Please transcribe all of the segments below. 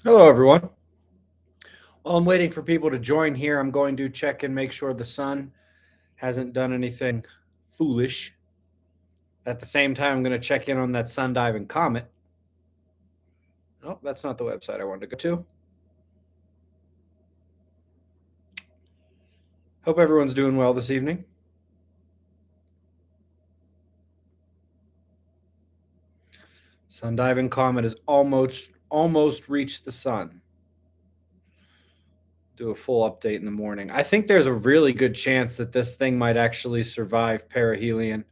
Hello, everyone. While I'm waiting for people to join here, I'm going to check and make sure the sun hasn't done anything foolish. At the same time, I'm going to check in on that sun diving comet. Oh, that's not the website I wanted to go to. Hope everyone's doing well this evening. Sun diving comet has almost reached the sun. Do a full update in the morning. I think there's a really good chance that this thing might actually survive perihelion,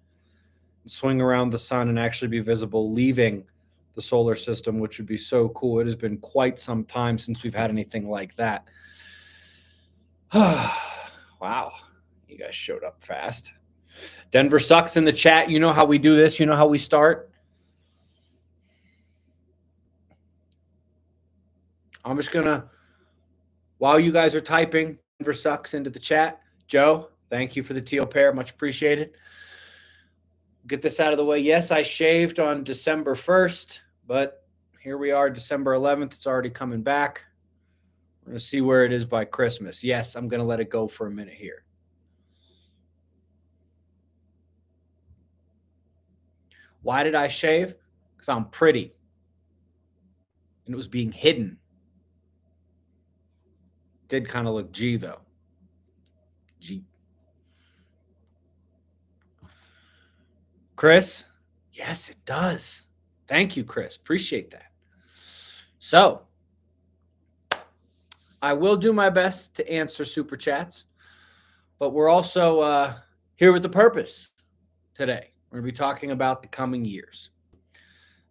swing around the sun, and actually be visible, leaving the solar system, which would be so cool. It has been quite some time since we've had anything like that. Wow, you guys showed up fast. Denver sucks in the chat. You know how we do this. You know how we start. I'm just gonna, while you guys are typing Denver sucks into the chat. Joe, thank you for the teal pair, much appreciated. Get this out of the way. Yes, I shaved on December 1st, but here we are, December 11th. It's already coming back. We're going to see where it is by Christmas. Yes, I'm going to let it go for a minute here. Why did I shave? Because I'm pretty. And it was being hidden. Did kind of look G, though. G. Chris? Yes, it does. Thank you, Chris. Appreciate that. So, I will do my best to answer super chats, but we're also here with a purpose today. We're going to be talking about the coming years.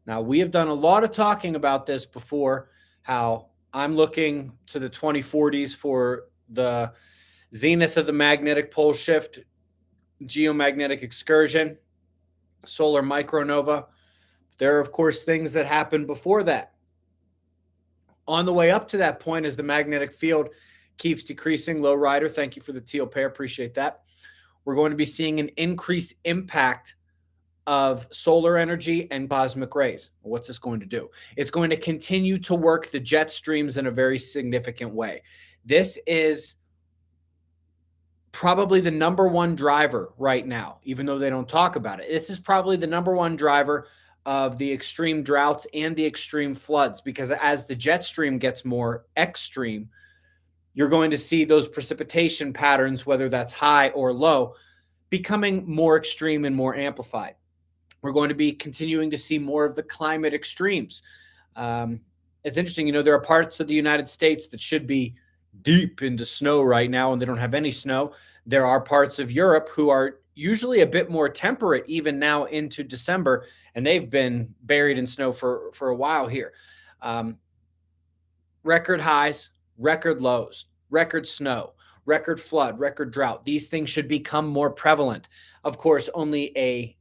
Now, we have done a lot of talking about this before, how I'm looking to the 2040s for the zenith of the magnetic pole shift, geomagnetic excursion, solar micronova. There are, of course, things that happen before that. On the way up to that point, as the magnetic field keeps decreasing, low rider, thank you for the teal pair, appreciate that. We're going to be seeing an increased impact of solar energy and cosmic rays. What's this going to do? It's going to continue to work the jet streams in a very significant way. This is probably the number one driver right now, even though they don't talk about it. This is probably the number one driver of the extreme droughts and the extreme floods, because as the jet stream gets more extreme, you're going to see those precipitation patterns, whether that's high or low, becoming more extreme and more amplified. We're going to be continuing to see more of the climate extremes. It's interesting, there are parts of the United States that should be deep into snow right now, and they don't have any snow. There are parts of Europe who are usually a bit more temperate even now into December, and they've been buried in snow for a while here. Record highs, record lows, record snow, record flood, record drought. These things should become more prevalent. Of course, only a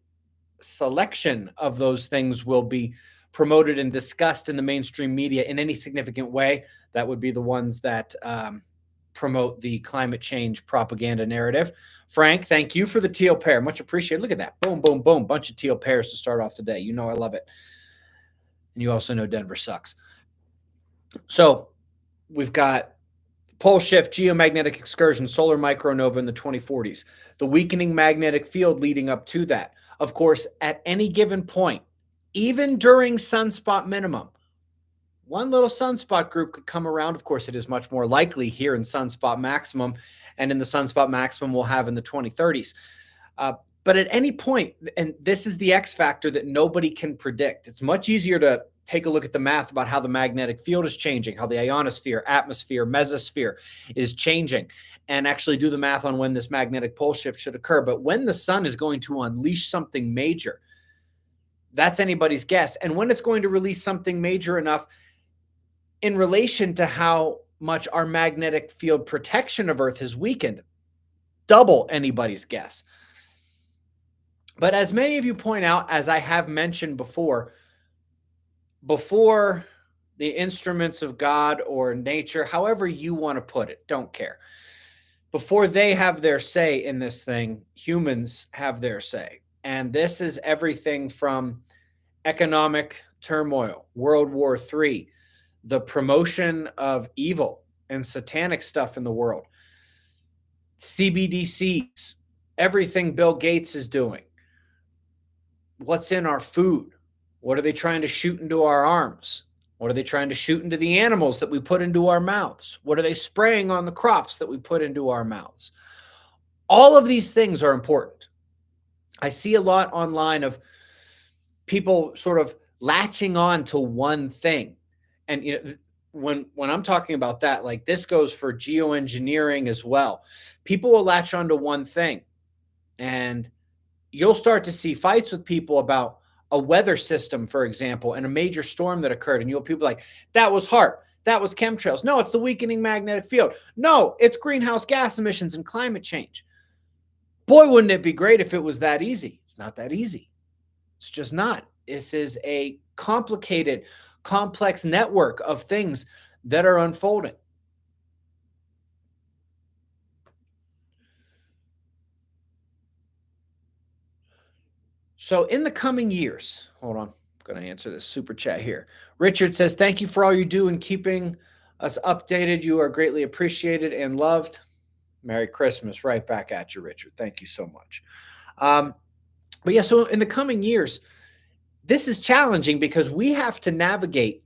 selection of those things will be promoted and discussed in the mainstream media in any significant way. That would be the ones that promote the climate change propaganda narrative. Frank, thank you for the teal pair. Much appreciated. Look at that. Boom, boom, boom. Bunch of teal pairs to start off today. You know I love it. And you also know Denver sucks. So we've got pole shift, geomagnetic excursion, solar micronova in the 2040s, the weakening magnetic field leading up to that. Of course, at any given point, even during sunspot minimum, one little sunspot group could come around. Of course, it is much more likely here in sunspot maximum, and in the sunspot maximum we'll have in the 2030s. But at any point, and this is the X factor that nobody can predict, it's much easier to take a look at the math about how the magnetic field is changing, how the ionosphere, atmosphere, mesosphere is changing, and actually do the math on when this magnetic pole shift should occur. But when the sun is going to unleash something major, that's anybody's guess. And when it's going to release something major enough in relation to how much our magnetic field protection of Earth has weakened, double anybody's guess. But as many of you point out, as I have mentioned before the instruments of God or nature, however you want to put it, don't care. Before they have their say in this thing, humans have their say. And this is everything from economic turmoil, World War III, the promotion of evil and satanic stuff in the world, CBDCs, everything Bill Gates is doing, what's in our food, what are they trying to shoot into our arms? What are they trying to shoot into the animals that we put into our mouths? What are they spraying on the crops that we put into our mouths? All of these things are important. I see a lot online of people sort of latching on to one thing. And when I'm talking about that, like this goes for geoengineering as well. People will latch on to one thing, and you'll start to see fights with people about a weather system, for example, and a major storm that occurred. And you'll people like, that was HAARP. That was chemtrails. No, it's the weakening magnetic field. No, it's greenhouse gas emissions and climate change. Boy, wouldn't it be great if it was that easy? It's not that easy. It's just not. This is a complicated, complex network of things that are unfolding. So in the coming years, hold on, I'm going to answer this super chat here. Richard says, thank you for all you do in keeping us updated. You are greatly appreciated and loved. Merry Christmas. Right back at you, Richard. Thank you so much. But yeah, so in the coming years, this is challenging because we have to navigate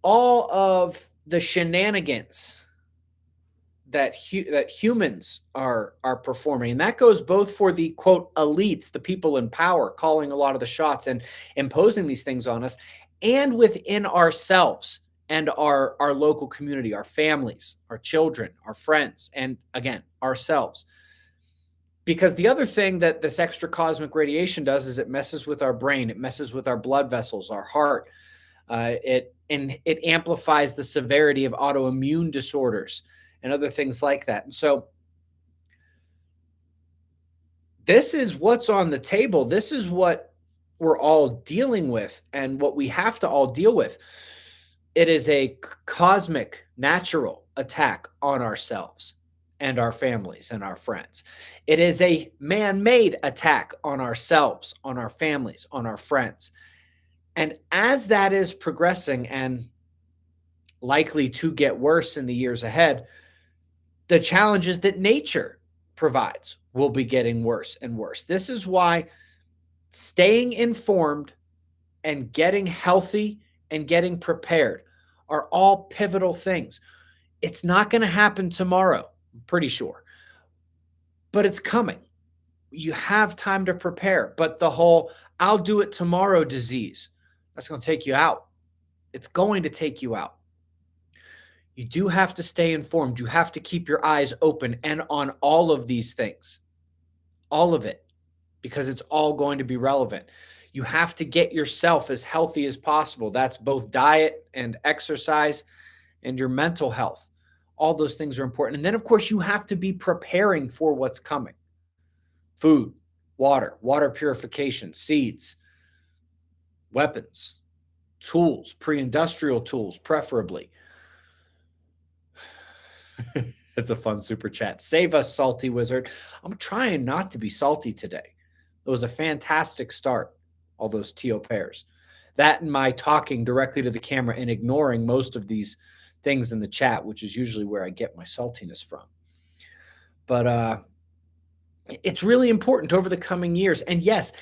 all of the shenanigans that humans are performing, and that goes both for the quote elites, the people in power calling a lot of the shots and imposing these things on us, and within ourselves and our local community, our families, our children, our friends, and again ourselves. Because the other thing that this extra cosmic radiation does is it messes with our brain, it messes with our blood vessels, our heart. It amplifies the severity of autoimmune disorders and other things like that. And so this is what's on the table. This is what we're all dealing with and what we have to all deal with. It is a cosmic, natural attack on ourselves and our families and our friends. It is a man-made attack on ourselves, on our families, on our friends. And as that is progressing and likely to get worse in the years ahead, the challenges that nature provides will be getting worse and worse. This is why staying informed and getting healthy and getting prepared are all pivotal things. It's not going to happen tomorrow, I'm pretty sure, but it's coming. You have time to prepare, but the whole I'll do it tomorrow disease, that's going to take you out. It's going to take you out. You do have to stay informed. You have to keep your eyes open and on all of these things, all of it, because it's all going to be relevant. You have to get yourself as healthy as possible. That's both diet and exercise and your mental health. All those things are important. And then, of course, you have to be preparing for what's coming. Food, water purification, seeds, weapons, tools, pre-industrial tools, preferably. It's a fun super chat. Save us, Salty Wizard. I'm trying not to be salty today. It was a fantastic start, all those teal pairs. That and my talking directly to the camera and ignoring most of these things in the chat, which is usually where I get my saltiness from. But it's really important over the coming years. And yes,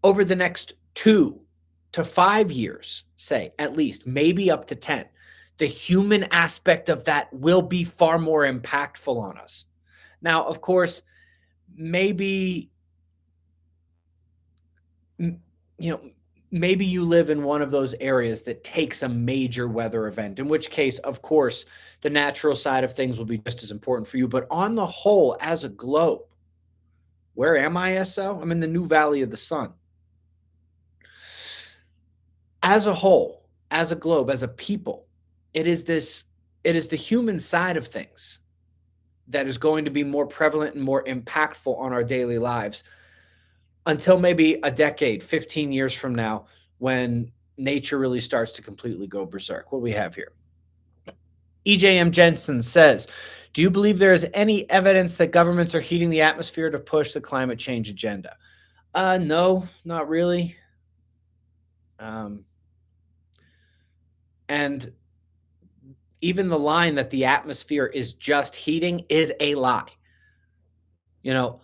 over the next 2 to 5 years, say, at least, maybe up to 10, the human aspect of that will be far more impactful on us. Now, of course, maybe you live in one of those areas that takes a major weather event, in which case, of course, the natural side of things will be just as important for you. But on the whole, as a globe, where am I, SO? I'm in the New Valley of the Sun. As a whole, as a globe, as a people, it is the human side of things that is going to be more prevalent and more impactful on our daily lives until maybe a decade, 15 years from now, when nature really starts to completely go berserk. What do we have here? EJM Jensen says, do you believe there is any evidence that governments are heating the atmosphere to push the climate change agenda? No, not really. And even the line that the atmosphere is just heating is a lie. You know,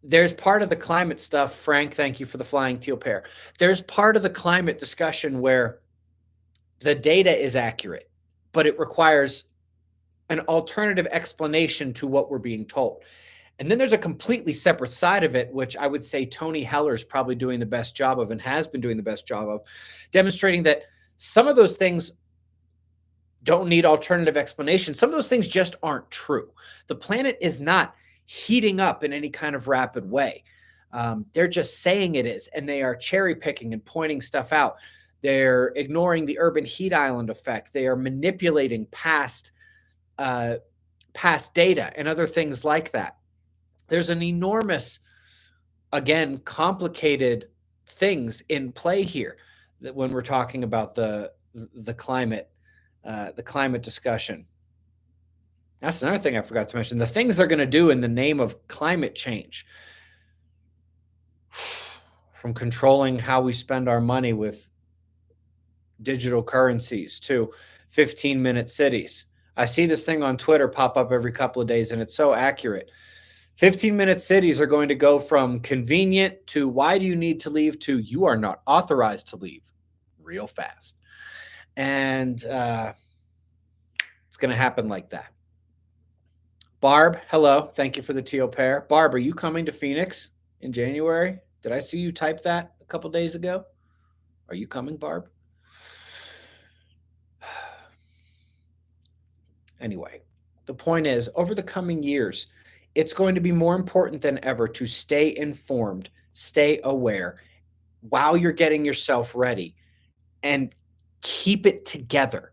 there's part of the climate stuff. Frank, thank you for the flying teal pair. There's part of the climate discussion where the data is accurate, but it requires an alternative explanation to what we're being told. And then there's a completely separate side of it, which I would say Tony Heller is probably doing the best job of and has been doing the best job of, demonstrating that some of those things don't need alternative explanation. Some of those things just aren't true. The planet is not heating up in any kind of rapid way. They're just saying it is, and they are cherry picking and pointing stuff out. They're ignoring the urban heat island effect. They are manipulating past data and other things like that. There's an enormous, again, complicated things in play here that when we're talking about the climate discussion. That's another thing I forgot to mention. The things they're going to do in the name of climate change, from controlling how we spend our money with digital currencies to 15-minute cities. I see this thing on Twitter pop up every couple of days, and it's so accurate. 15-minute cities are going to go from convenient to why do you need to leave to you are not authorized to leave real fast. And it's going to happen like that. Barb, hello. Thank you for the teal pair. Barb, are you coming to Phoenix in January? Did I see you type that a couple days ago? Are you coming, Barb? Anyway, the point is, over the coming years, it's going to be more important than ever to stay informed, stay aware while you're getting yourself ready, and keep it together.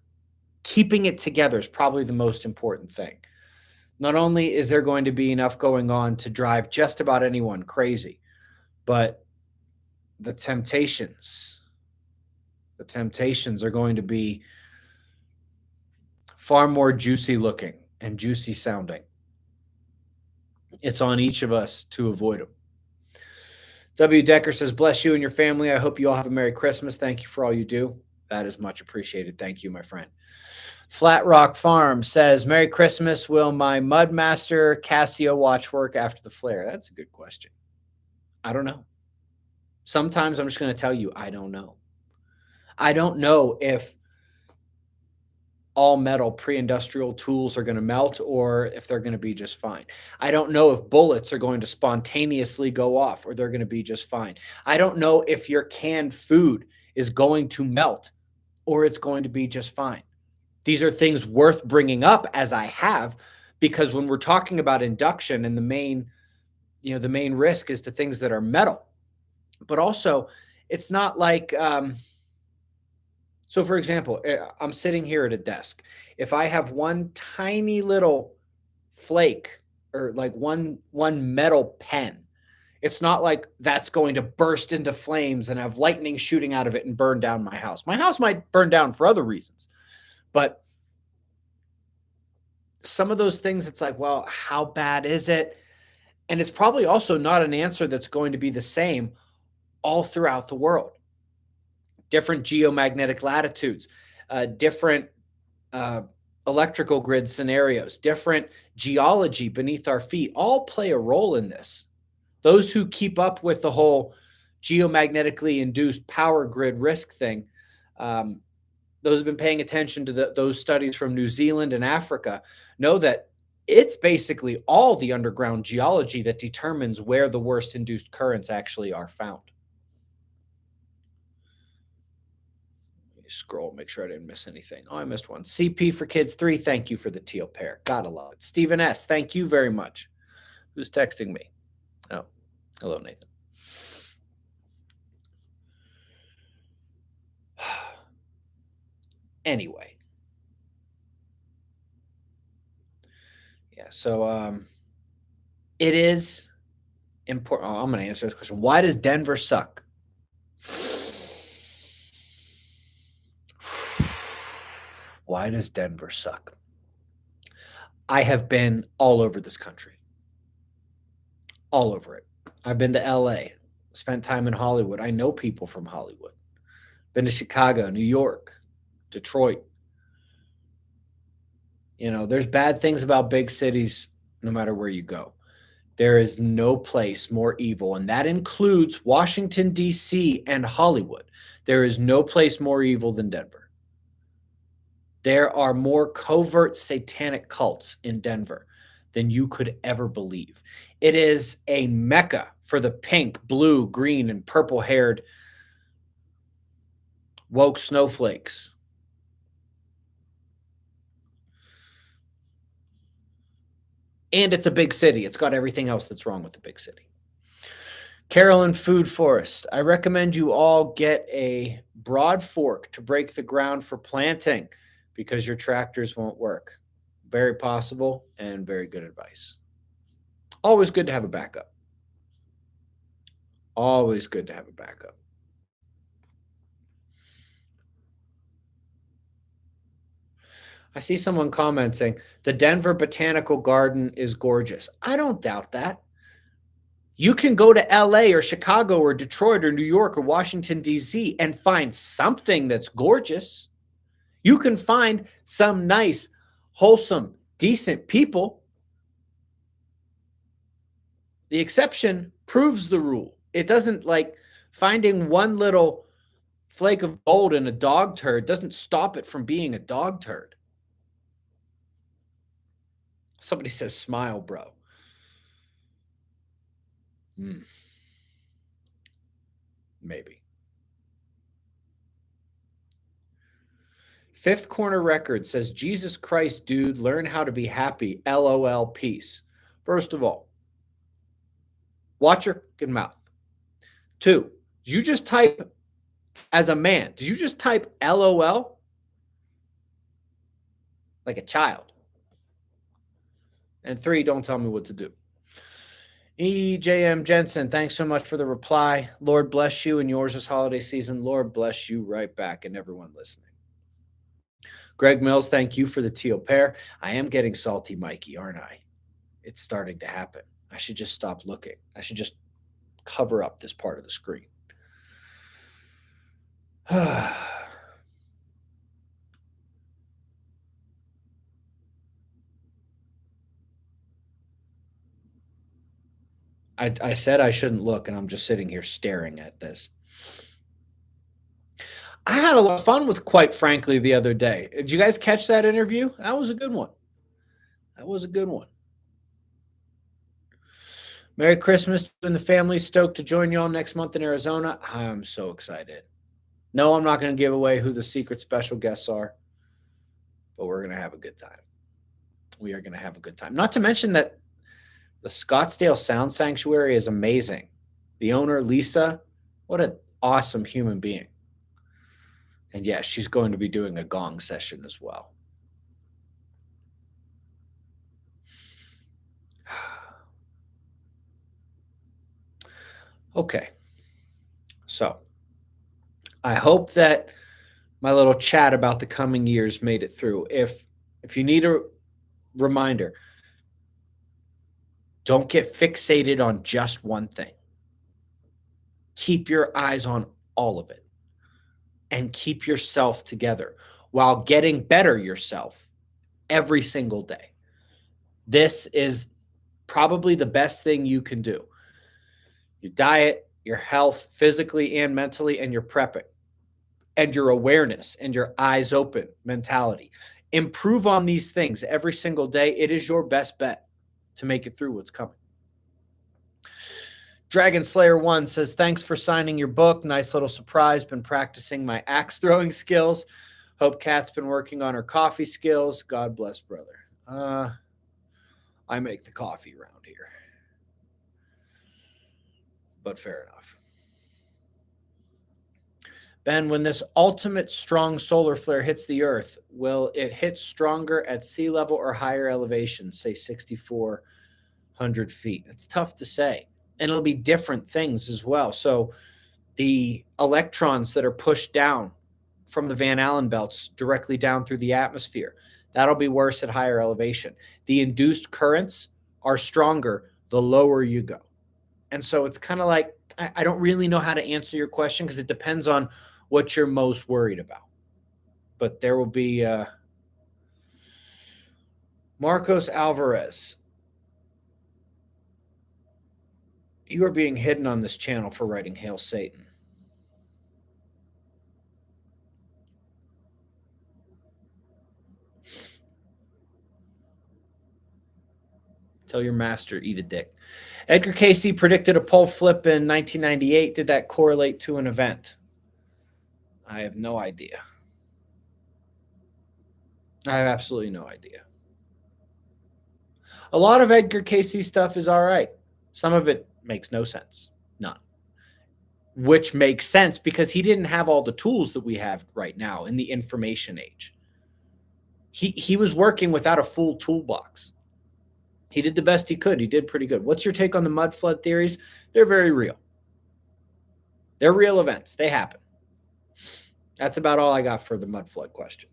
Keeping it together is probably the most important thing. Not only is there going to be enough going on to drive just about anyone crazy, but the temptations are going to be far more juicy looking and juicy sounding. It's on each of us to avoid them. W. Decker says, bless you and your family. I hope you all have a Merry Christmas. Thank you for all you do. That is much appreciated. Thank you, my friend. Flat Rock Farm says, Merry Christmas. Will my Mudmaster Casio watch work after the flare? That's a good question. I don't know. Sometimes I'm just going to tell you, I don't know. I don't know if all metal pre-industrial tools are going to melt or if they're going to be just fine. I don't know if bullets are going to spontaneously go off or they're going to be just fine. I don't know if your canned food is going to melt or it's going to be just fine. These are things worth bringing up, as I have, because when we're talking about induction and the main risk is to things that are metal. But also, it's not like, so for example, I'm sitting here at a desk. If I have one tiny little flake or like one metal pen, it's not like that's going to burst into flames and have lightning shooting out of it and burn down my house. My house might burn down for other reasons. But some of those things, it's like, well, how bad is it? And it's probably also not an answer that's going to be the same all throughout the world. Different geomagnetic latitudes, different electrical grid scenarios, different geology beneath our feet all play a role in this. Those who keep up with the whole geomagnetically induced power grid risk thing, those have been paying attention to those studies from New Zealand and Africa, know that it's basically all the underground geology that determines where the worst induced currents actually are found. Let me scroll, make sure I didn't miss anything. Oh, I missed one. CP for Kids 3, thank you for the teal pair. Gotta love it. Stephen S., thank you very much. Who's texting me? Oh, hello, Nathan. Anyway. Yeah, so it is important. Oh, I'm going to answer this question. Why does Denver suck? Why does Denver suck? I have been all over this country. All over it. I've been to LA, spent time in Hollywood. I know people from Hollywood. Been to Chicago, New York, Detroit. There's bad things about big cities no matter where you go. There is no place more evil, and that includes Washington, D.C. and Hollywood. There is no place more evil than Denver. There are more covert satanic cults in Denver than you could ever believe. It is a mecca for the pink, blue, green, and purple haired woke snowflakes. And it's a big city. It's got everything else that's wrong with the big city. Carolyn Food Forest. I recommend you all get a broad fork to break the ground for planting because your tractors won't work. Very possible and very good advice. Always good to have a backup. Always good to have a backup. I see someone commenting, the Denver Botanical Garden is gorgeous. I don't doubt that. You can go to LA or Chicago or Detroit or New York or Washington, D.C. and find something that's gorgeous. You can find some nice, wholesome, decent people. The exception proves the rule. It doesn't, like, finding one little flake of gold in a dog turd doesn't stop it from being a dog turd. Somebody says, smile, bro. Maybe. Fifth Corner Record says, Jesus Christ, dude, learn how to be happy. LOL, peace. First of all, watch your mouth. 2, did you just type, as a man, did you just type LOL? Like a child. And 3, don't tell me what to do. EJM Jensen, thanks so much for the reply. Lord bless you and yours this holiday season. Lord bless you right back and everyone listening. Greg Mills, thank you for the teal pear. I am getting salty, Mikey, aren't I? It's starting to happen. I should just stop looking. I should just cover up this part of the screen. I said I shouldn't look, and I'm just sitting here staring at this. I had a lot of fun with Quite Frankly the other day. Did you guys catch that interview? That was a good one. That was a good one. Merry Christmas and the family. Stoked to join you all next month in Arizona. I'm so excited. No, I'm not going to give away who the secret special guests are, but we're going to have a good time. We are going to have a good time. Not to mention that the Scottsdale Sound Sanctuary is amazing. The owner, Lisa, what an awesome human being. And yeah, she's going to be doing a gong session as well. Okay. So I hope that my little chat about the coming years made it through. If you need a reminder, don't get fixated on just one thing. Keep your eyes on all of it and keep yourself together while getting better yourself every single day. This is probably the best thing you can do. Your diet, your health, physically and mentally, and your prepping, and your awareness and your eyes open mentality. Improve on these things every single day. It is your best bet to make it through what's coming. Dragon Slayer 1 says, thanks for signing your book. Nice little surprise. Been practicing my axe throwing skills. Hope Kat's been working on her coffee skills. God bless, brother. I make the coffee around here. But fair enough. Ben, when this ultimate strong solar flare hits the Earth, will it hit stronger at sea level or higher elevation, say 6,400 feet? It's tough to say. And it'll be different things as well. So the electrons that are pushed down from the Van Allen belts directly down through the atmosphere, that'll be worse at higher elevation. The induced currents are stronger the lower you go. And so it's kind of like, I don't really know how to answer your question because it depends on what you're most worried about. But there will be Marcos Alvarez, you are being hidden on this channel for writing Hail Satan. Tell your master, eat a dick. Edgar Cayce predicted a pole flip in 1998. Did that correlate to an event? I have no idea. I have absolutely no idea. A lot of Edgar Cayce stuff is all right. Some of it makes no sense. None. Which makes sense because he didn't have all the tools that we have right now in the information age. He was working without a full toolbox. He did the best he could. He did pretty good. What's your take on the mud flood theories? They're very real. They're real events. They happen. That's about all I got for the mud flood question.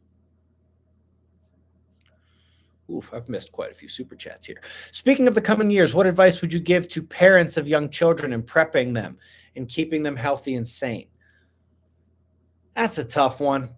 Oof, I've missed quite a few super chats here. Speaking of the coming years, what advice would you give to parents of young children in prepping them and keeping them healthy and sane? That's a tough one.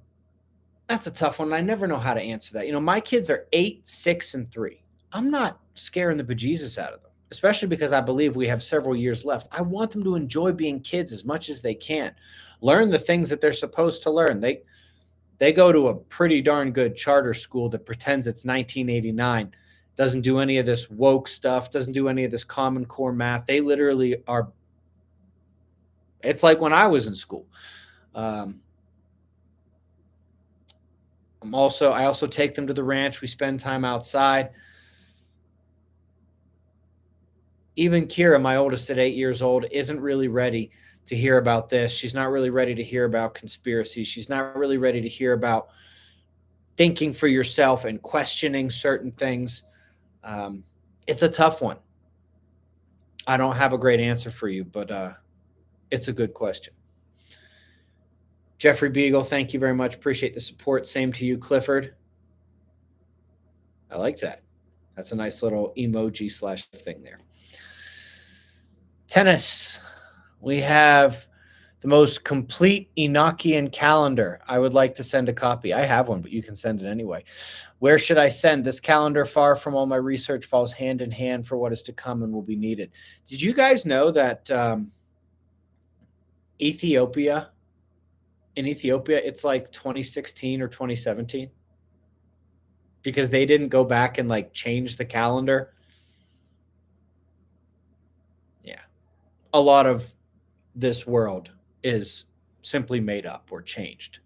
That's a tough one. I never know how to answer that. You know, my kids are 8, 6, and 3. I'm not scaring the bejesus out of them, especially because I believe we have several years left. I want them to enjoy being kids as much as they can. Learn the things that they're supposed to learn. They go to a pretty darn good charter school that pretends it's 1989, doesn't do any of this woke stuff, doesn't do any of this Common Core math. They literally are. It's like when I was in school. I also take them to the ranch. We spend time outside. Even Kira, my oldest at 8 years old, isn't really ready to hear about this. She's not really ready to hear about conspiracies. She's not really ready to hear about thinking for yourself and questioning certain things. It's a tough one. I don't have a great answer for you, but it's a good question. Jeffrey Beagle, thank you very much. Appreciate the support. Same to you, Clifford. I like that. That's a nice little emoji / thing there. Tennis. We have the most complete Enochian calendar. I would like to send a copy. I have one, but you can send it anyway. Where should I send? This calendar, far from all my research, falls hand in hand for what is to come and will be needed. Did you guys know that Ethiopia, it's like 2016 or 2017? Because they didn't go back and like change the calendar. Yeah. A lot of this world is simply made up or changed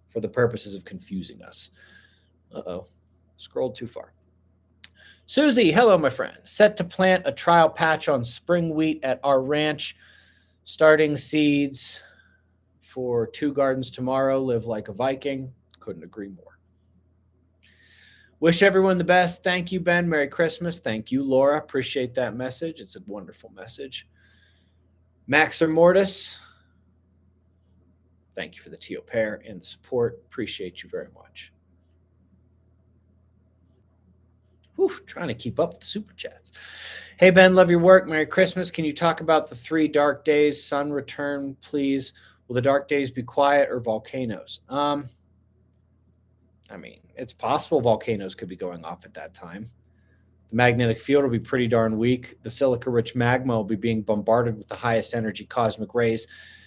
for the purposes of confusing us. Uh-oh. Scrolled too far. Susie, hello, my friend. Set to plant a trial patch on spring wheat at our ranch. Starting seeds for 2 gardens tomorrow. Live like a Viking. Couldn't agree more. Wish everyone the best. Thank you, Ben. Merry Christmas. Thank you, Laura. Appreciate that message. It's a wonderful message. Maxer Mortis, thank you for the Tio Pair and the support. Appreciate you very much. Whew, trying to keep up with the super chats. Hey, Ben, love your work. Merry Christmas. Can you talk about the 3 dark days? Sun return, please. Will the dark days be quiet or volcanoes? I mean, it's possible volcanoes could be going off at that time. The magnetic field will be pretty darn weak. The silica-rich magma will be being bombarded with the highest energy cosmic rays,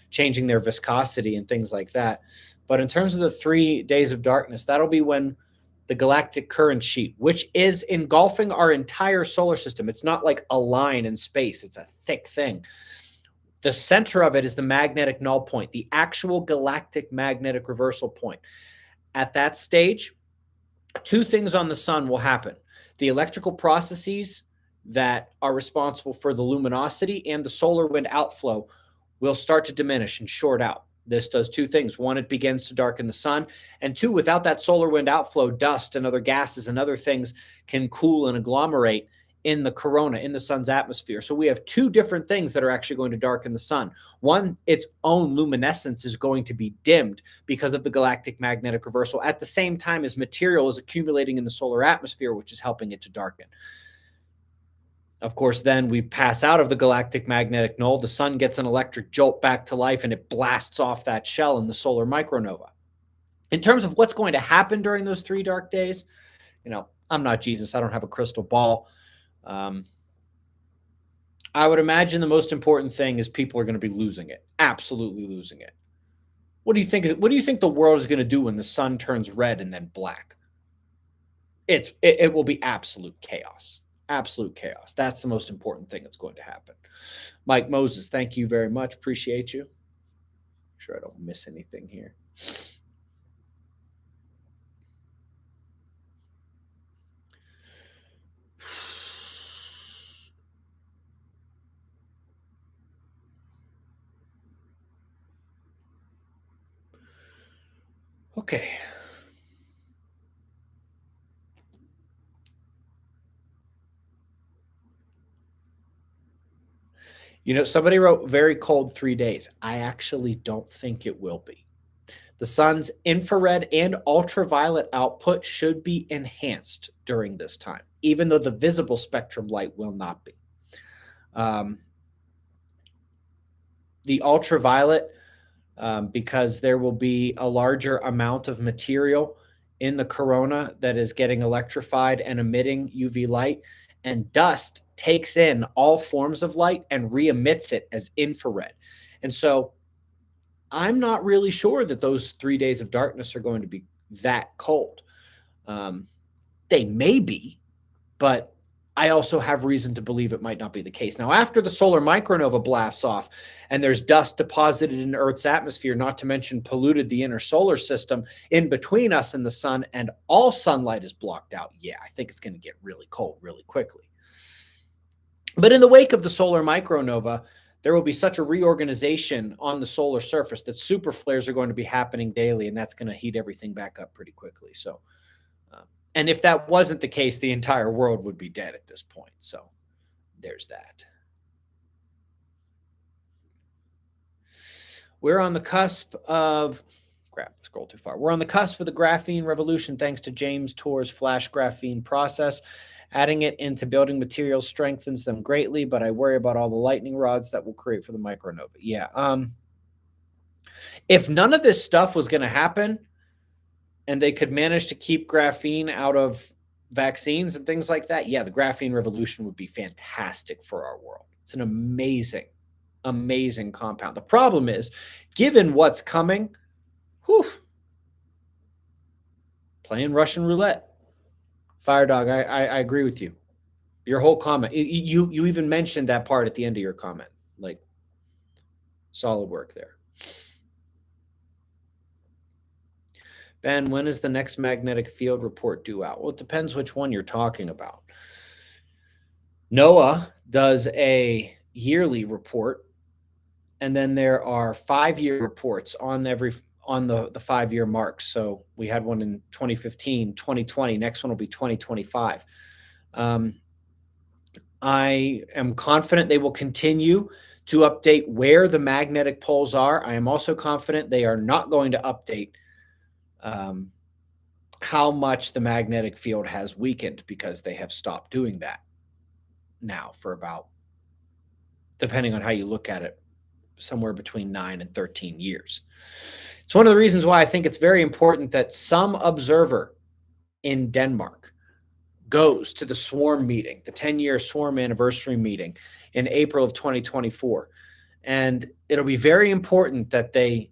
changing their viscosity and things like that. But in terms of the 3 days of darkness, that'll be when the galactic current sheet, which is engulfing our entire solar system. It's not like a line in space. It's a thick thing. The center of it is the magnetic null point, the actual galactic magnetic reversal point. At that stage, 2 things on the sun will happen. The electrical processes that are responsible for the luminosity and the solar wind outflow will start to diminish and short out. This does 2 things. 1, it begins to darken the sun. And 2, without that solar wind outflow, dust and other gases and other things can cool and agglomerate in the corona, in the sun's atmosphere. So we have 2 different things that are actually going to darken the sun. 1, its own luminescence is going to be dimmed because of the galactic magnetic reversal at the same time as material is accumulating in the solar atmosphere, which is helping it to darken. Of course, then we pass out of the galactic magnetic null. The sun gets an electric jolt back to life and it blasts off that shell in the solar micronova. In terms of what's going to happen during those 3 dark days, I'm not Jesus. I don't have a crystal ball. Um, I would imagine the most important thing is people are going to be losing it, absolutely losing it. What do you think the world is going to do when the sun turns red and then black? It will be absolute chaos. Absolute chaos. That's the most important thing that's going to happen. Mike Moses, thank you very much. Appreciate you. Make sure I don't miss anything here. Okay. Somebody wrote very cold 3 days. I actually don't think it will be. The sun's infrared and ultraviolet output should be enhanced during this time, even though the visible spectrum light will not be. The ultraviolet, because there will be a larger amount of material in the corona that is getting electrified and emitting UV light, and dust takes in all forms of light and re-emits it as infrared. And so I'm not really sure that those 3 days of darkness are going to be that cold. They may be, but I also have reason to believe it might not be the case. Now, after the solar micronova blasts off and there's dust deposited in Earth's atmosphere, not to mention polluted the inner solar system in between us and the sun, and all sunlight is blocked out, yeah, I think it's going to get really cold really quickly. But in the wake of the solar micronova, there will be such a reorganization on the solar surface that super flares are going to be happening daily, and that's going to heat everything back up pretty quickly. So, and if that wasn't the case, the entire world would be dead at this point. So there's that. We're on the cusp of, scroll too far. We're on the cusp of the graphene revolution thanks to James Tour's flash graphene process. Adding it into building materials strengthens them greatly, but I worry about all the lightning rods that will create for the micronova. Yeah. If none of this stuff was going to happen and they could manage to keep graphene out of vaccines and things like that, yeah, the graphene revolution would be fantastic for our world. It's an amazing, amazing compound. The problem is, given what's coming, playing Russian roulette. Fire Dog, I agree with you. Your whole comment. You even mentioned that part at the end of your comment. Like, solid work there. Ben, when is the next magnetic field report due out? Well, it depends which one you're talking about. NOAA does a yearly report, and then there are 5-year reports on the 5-year mark. So we had one in 2015, 2020. Next one will be 2025. I am confident they will continue to update where the magnetic poles are. I am also confident they are not going to update how much the magnetic field has weakened, because they have stopped doing that now for about, depending on how you look at it, somewhere between 9 and 13 years. It's one of the reasons why I think it's very important that some observer in Denmark goes to the SWARM meeting, the 10-year SWARM anniversary meeting in April of 2024. And it'll be very important that they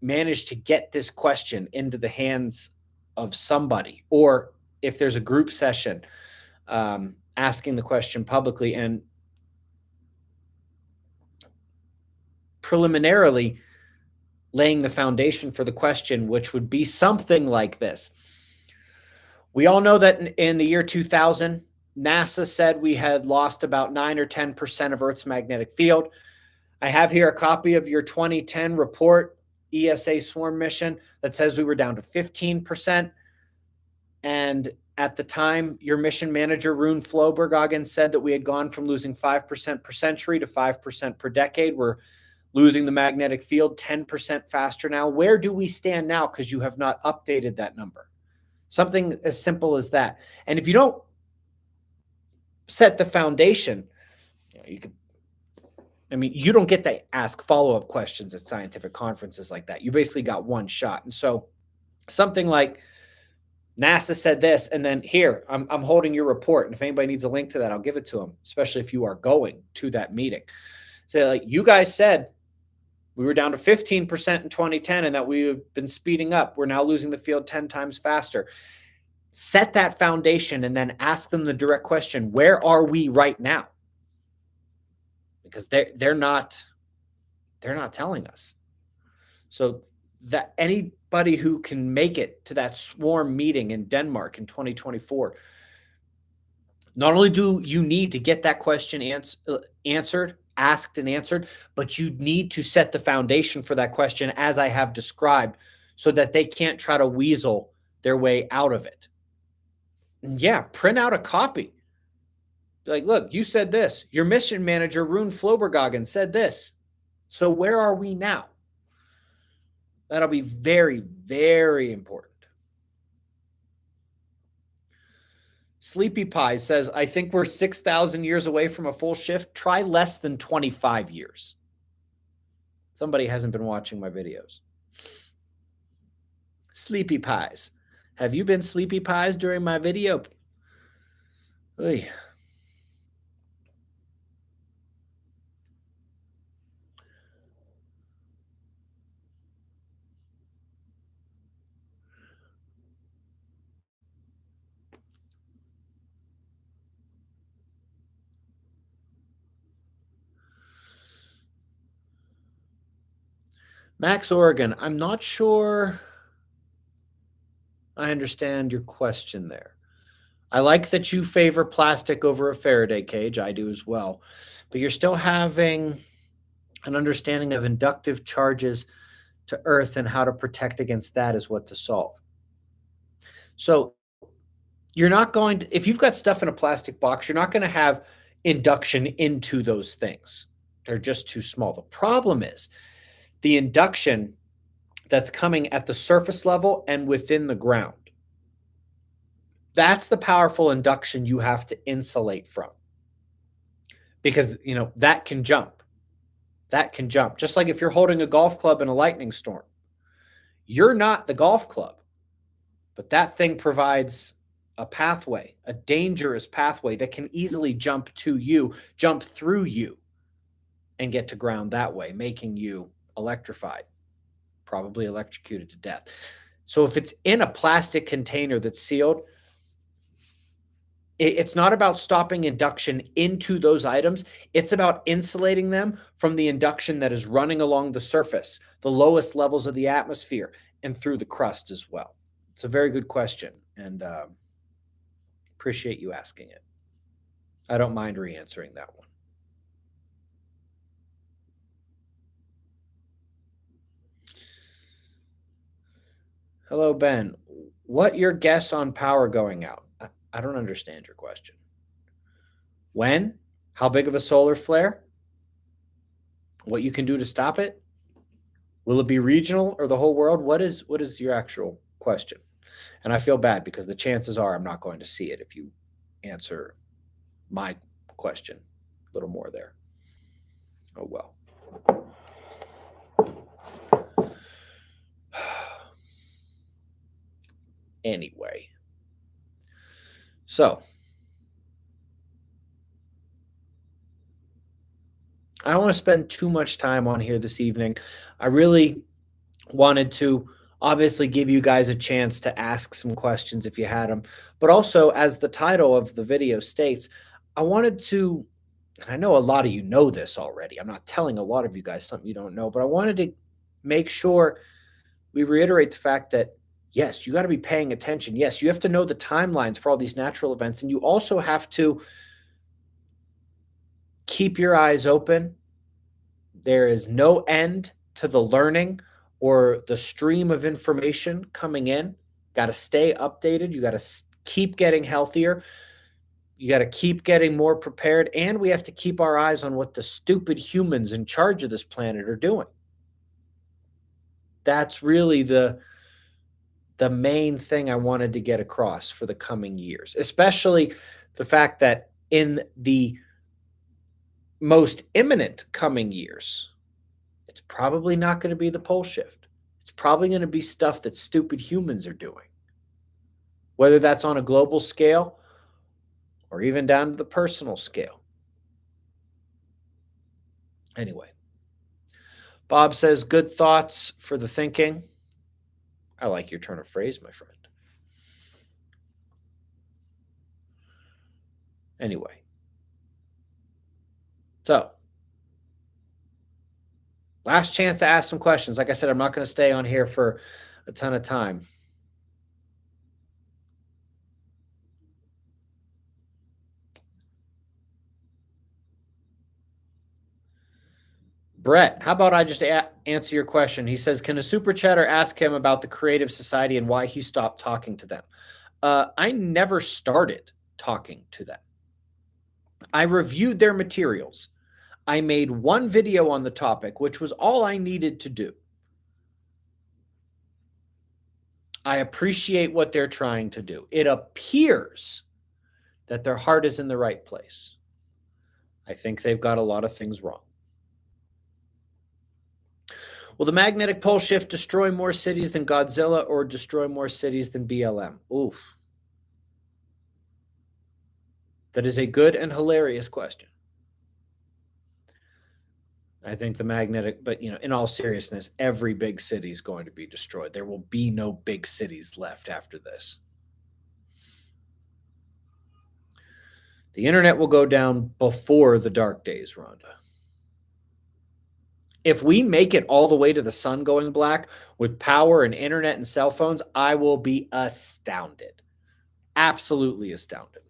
manage to get this question into the hands of somebody, or if there's a group session, asking the question publicly and preliminarily laying the foundation for the question, which would be something like this. We all know that in the year 2000, NASA said we had lost about 9 or 10% of Earth's magnetic field. I have here a copy of your 2010 report, ESA SWARM mission, that says we were down to 15%. And at the time, your mission manager, Rune Flobergagen, said that we had gone from losing 5% per century to 5% per decade. We're losing the magnetic field 10% faster now. Where do we stand now? Because you have not updated that number. Something as simple as that. And if you don't set the foundation, you don't get to ask follow-up questions at scientific conferences like that. You basically got one shot. And so something like NASA said this, and then here, I'm holding your report. And if anybody needs a link to that, I'll give it to them, especially if you are going to that meeting. Say, like, you guys said we were down to 15% in 2010 and that we've been speeding up. We're now losing the field 10 times faster. Set that foundation and then ask them the direct question, where are we right now? Because they're not telling us. So that anybody who can make it to that swarm meeting in Denmark in 2024, not only do you need to get that question answered, asked and answered, but you need to set the foundation for that question as I have described so that they can't try to weasel their way out of it. And yeah, print out a copy. Like, look, you said this. Your mission manager, Rune Flobergagen, said this. So where are we now? That'll be very, very important. Sleepy Pie says, I think we're 6,000 years away from a full shift. Try less than 25 years. Somebody hasn't been watching my videos. Sleepy Pies. Have you been sleepy pies during my video? Oy. Max Oregon, I'm not sure I understand your question there. I like that you favor plastic over a Faraday cage. I do as well. But you're still having an understanding of inductive charges to Earth and how to protect against that is what to solve. So you're not going to, if you've got stuff in a plastic box, you're not going to have induction into those things. They're just too small. The problem is the induction that's coming at the surface level and within the ground. That's the powerful induction you have to insulate from. Because, that can jump. That can jump. Just like if you're holding a golf club in a lightning storm. You're not the golf club, but that thing provides a pathway, a dangerous pathway that can easily jump to you, jump through you, and get to ground that way, making you electrified, probably electrocuted to death. So if it's in a plastic container that's sealed, it's not about stopping induction into those items. It's about insulating them from the induction that is running along the surface, the lowest levels of the atmosphere, and through the crust as well. It's a very good question, and appreciate you asking it. I don't mind re-answering that one. Hello, Ben. What your guess on power going out? I don't understand your question. When? How big of a solar flare? What you can do to stop it? Will it be regional or the whole world? What is your actual question? And I feel bad because the chances are I'm not going to see it if you answer my question a little more there. Oh, well. Anyway. So, I don't want to spend too much time on here this evening. I really wanted to obviously give you guys a chance to ask some questions if you had them. But also, as the title of the video states, I wanted to, and I know a lot of you know this already. I'm not telling a lot of you guys something you don't know, but I wanted to make sure we reiterate the fact that, yes, you got to be paying attention. Yes, you have to know the timelines for all these natural events. And you also have to keep your eyes open. There is no end to the learning or the stream of information coming in. Got to stay updated. You got to keep getting healthier. You got to keep getting more prepared. And we have to keep our eyes on what the stupid humans in charge of this planet are doing. That's really the main thing I wanted to get across for the coming years, especially the fact that in the most imminent coming years, it's probably not going to be the pole shift. It's probably going to be stuff that stupid humans are doing. whether that's on a global scale or even down to the personal scale. Anyway, Bob says, good thoughts for the thinking. I like your turn of phrase, my friend. Anyway, so last chance to ask some questions. Like I said, I'm not going to stay on here for a ton of time. Brett, how about I just answer your question? He says, can a super chatter ask him about the Creative Society and why he stopped talking to them? I never started talking to them. I reviewed their materials. I made one video on the topic, which was all I needed to do. I appreciate what they're trying to do. It appears that their heart is in the right place. I think they've got a lot of things wrong. Will the magnetic pole shift destroy more cities than Godzilla or destroy more cities than BLM? Oof. That is a good and hilarious question. I think the magnetic, but in all seriousness, every big city is going to be destroyed. There will be no big cities left after this. The internet will go down before the dark days, Rhonda. If we make it all the way to the sun going black with power and internet and cell phones, I will be astounded. Absolutely astounded.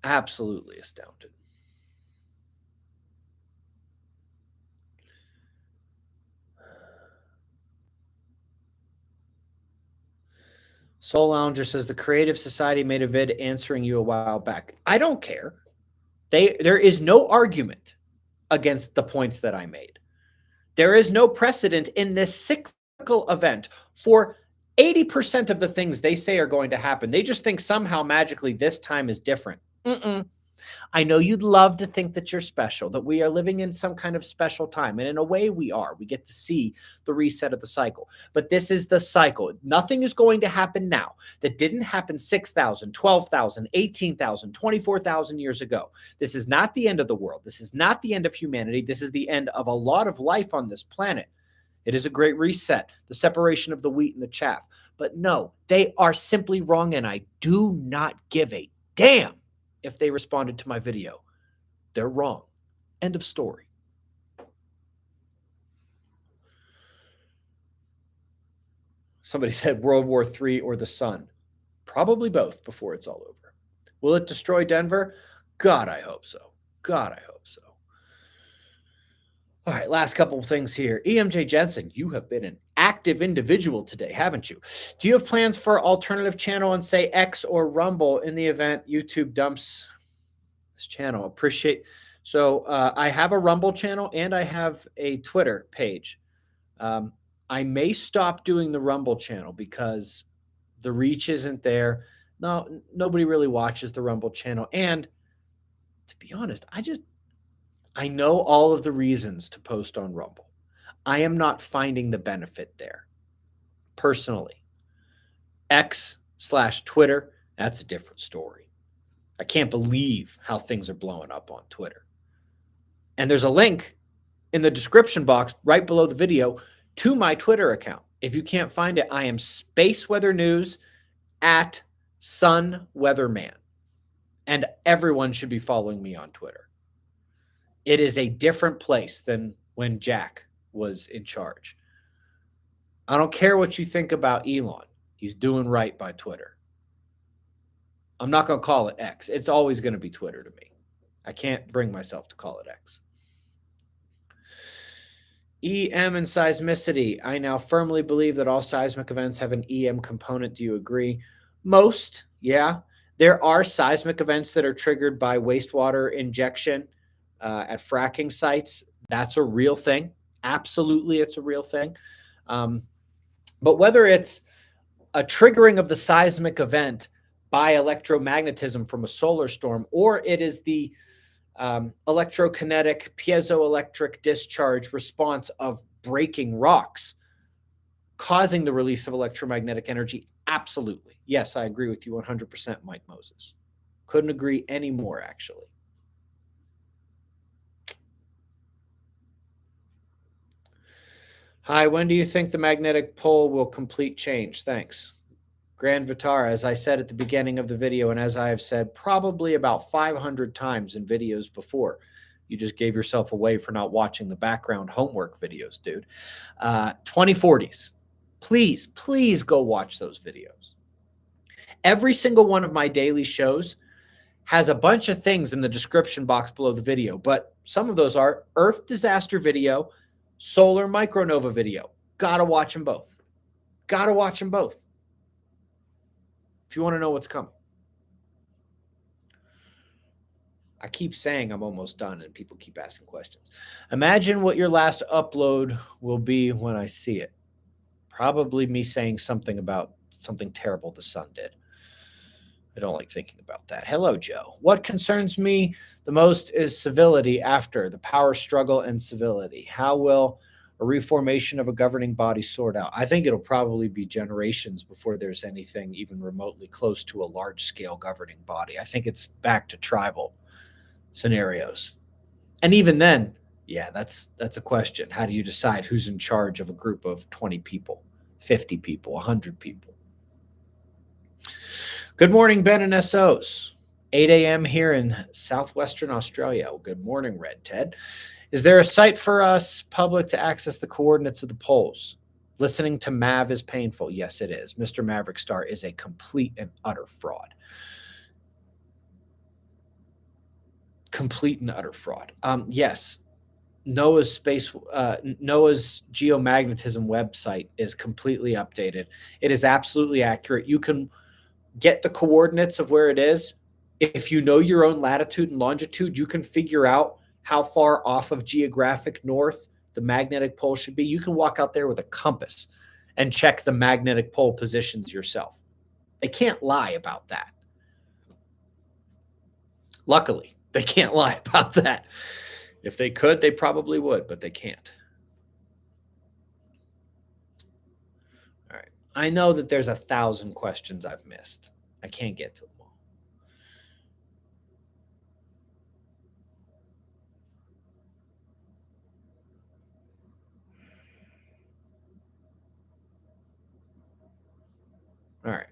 Absolutely astounded. Soul Lounger says the Creative Society made a vid answering you a while back. I don't care. There is no argument against the points that I made. There is no precedent in this cyclical event for 80% of the things they say are going to happen. They just think somehow magically this time is different. I know you'd love to think that you're special, that we are living in some kind of special time. And in a way we are. We get to see the reset of the cycle. But this is the cycle. Nothing is going to happen now that didn't happen 6,000, 12,000, 18,000, 24,000 years ago. This is not the end of the world. This is not the end of humanity. This is the end of a lot of life on this planet. It is a great reset, the separation of the wheat and the chaff. But no, they are simply wrong, and I do not give a damn if they responded to my video. They're wrong. End of story. Somebody said World War III or the sun. Probably both before it's all over. Will it destroy Denver? God, I hope so. God, I hope so. All right, last couple of things here. EMJ Jensen, you have been an active individual today, haven't you? Do you have plans for alternative channel on, say, X or Rumble in the event YouTube dumps this channel? Appreciate. So I have a Rumble channel and I have a Twitter page. I may stop doing the Rumble channel because the reach isn't there. No, nobody really watches the Rumble channel. And to be honest, I know all of the reasons to post on Rumble. I am not finding the benefit there personally. X/Twitter, that's a different story. I can't believe how things are blowing up on Twitter. And there's a link in the description box right below the video to my Twitter account. If you can't find it, I am Space Weather News at Sun Weatherman. And everyone should be following me on Twitter. It is a different place than when Jack was in charge. I don't care what you think about Elon. He's doing right by Twitter. I'm not going to call it X. It's always going to be Twitter to me. I can't bring myself to call it X. EM and seismicity. I now firmly believe that all seismic events have an EM component. Do you agree? Most, yeah. There are seismic events that are triggered by wastewater injection at fracking sites. That's a real thing. Absolutely, it's a real thing. But whether it's a triggering of the seismic event by electromagnetism from a solar storm, or it is the electrokinetic piezoelectric discharge response of breaking rocks, causing the release of electromagnetic energy? Absolutely. Yes, I agree with you 100%, Mike Moses. Couldn't agree any more, actually. Hi, when do you think the magnetic pole will complete change? Thanks. Grand Vitara, as I said at the beginning of the video, and as I have said probably about 500 times in videos before, you just gave yourself away for not watching the background homework videos, dude. 2040s. Please, please go watch those videos. Every single one of my daily shows has a bunch of things in the description box below the video, but some of those are Earth disaster video, solar micronova video. Gotta watch them both. Gotta watch them both if you want to know what's coming. I keep saying I'm almost done and people keep asking questions. Imagine what your last upload will be when I see it. Probably me saying something about something terrible the sun did. I don't like thinking about that. Hello, Joe. What concerns me the most is civility after the power struggle and civility. How will a reformation of a governing body sort out? I think it'll probably be generations before there's anything even remotely close to a large-scale governing body. I think it's back to tribal scenarios. And even then, yeah, that's a question. How do you decide who's in charge of a group of 20 people, 50 people, 100 people? Good morning, Ben and SOs. 8 a.m. here in southwestern Australia. Well, good morning, Red Ted. Is there a site for us public to access the coordinates of the poles? Listening to Mav is painful. Yes, it is. Mr. Maverick Star is a complete and utter fraud. Complete and utter fraud. Yes, NOAA's geomagnetism website is completely updated. It is absolutely accurate. You can get the coordinates of where it is. If you know your own latitude and longitude, you can figure out how far off of geographic north the magnetic pole should be. You can walk out there with a compass and check the magnetic pole positions yourself. They can't lie about that. Luckily, they can't lie about that. If they could, they probably would, but they can't. All right. I know that there's 1,000 questions I've missed. I can't get to them all. All right.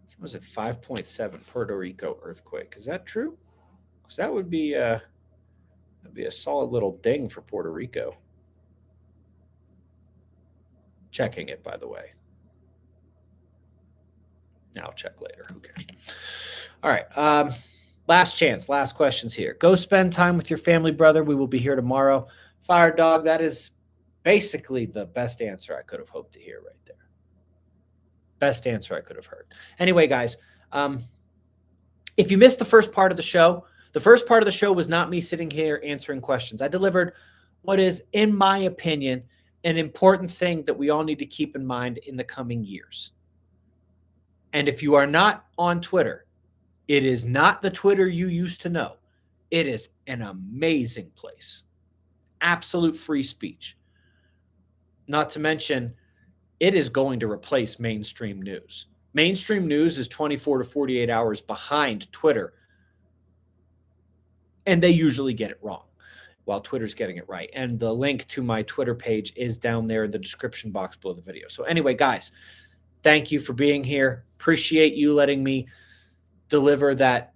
So was it 5.7 Puerto Rico earthquake? Is that true? Because that would be a solid little ding for Puerto Rico. Checking it, by the way. I'll check later. Who cares? All right. Last chance. Last questions here. Go spend time with your family, brother. We will be here tomorrow. Fire Dog, that is basically the best answer I could have hoped to hear right there. Best answer I could have heard. Anyway, guys, if you missed the first part of the show was not me sitting here answering questions. I delivered what is, in my opinion, an important thing that we all need to keep in mind in the coming years. And if you are not on Twitter, it is not the Twitter you used to know. It is an amazing place. Absolute free speech. Not to mention, it is going to replace mainstream news. Mainstream news is 24 to 48 hours behind Twitter, and they usually get it wrong, while Twitter's getting it right. And the link to my Twitter page is down there in the description box below the video. So anyway, guys, thank you for being here. Appreciate you letting me deliver that,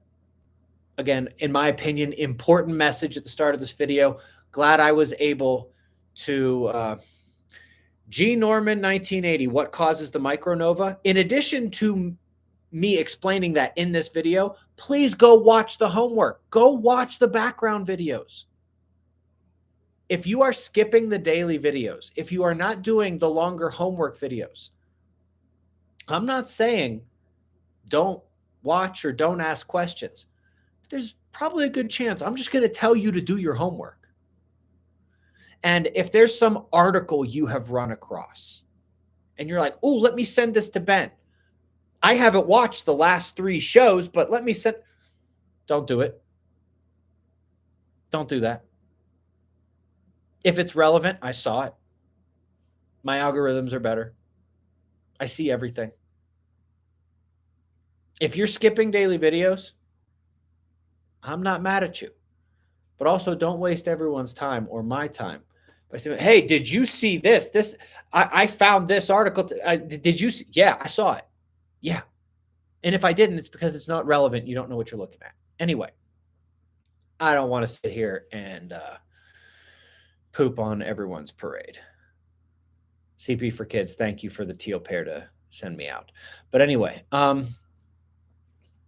again, in my opinion, important message at the start of this video. Glad I was able to... G. Norman, 1980, what causes the micronova? In addition to me explaining that in this video, please go watch the homework. Go watch the background videos. If you are skipping the daily videos, if you are not doing the longer homework videos, I'm not saying don't watch or don't ask questions. There's probably a good chance I'm just going to tell you to do your homework. And if there's some article you have run across and you're like, oh, let me send this to Ben. I haven't watched the last 3 shows, but let me send. Don't do it. Don't do that. If it's relevant, I saw it. My algorithms are better. I see everything. If you're skipping daily videos, I'm not mad at you. But also don't waste everyone's time or my time by saying, hey, did you see this? I found this article. Did you see? Yeah, I saw it. Yeah. And if I didn't, it's because it's not relevant. You don't know what you're looking at. Anyway, I don't want to sit here and poop on everyone's parade. CP for Kids, thank you for the teal pair to send me out. But anyway,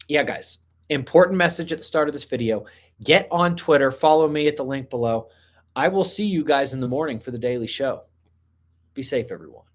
yeah, guys, important message at the start of this video. Get on Twitter. Follow me at the link below. I will see you guys in the morning for the daily show. Be safe, everyone.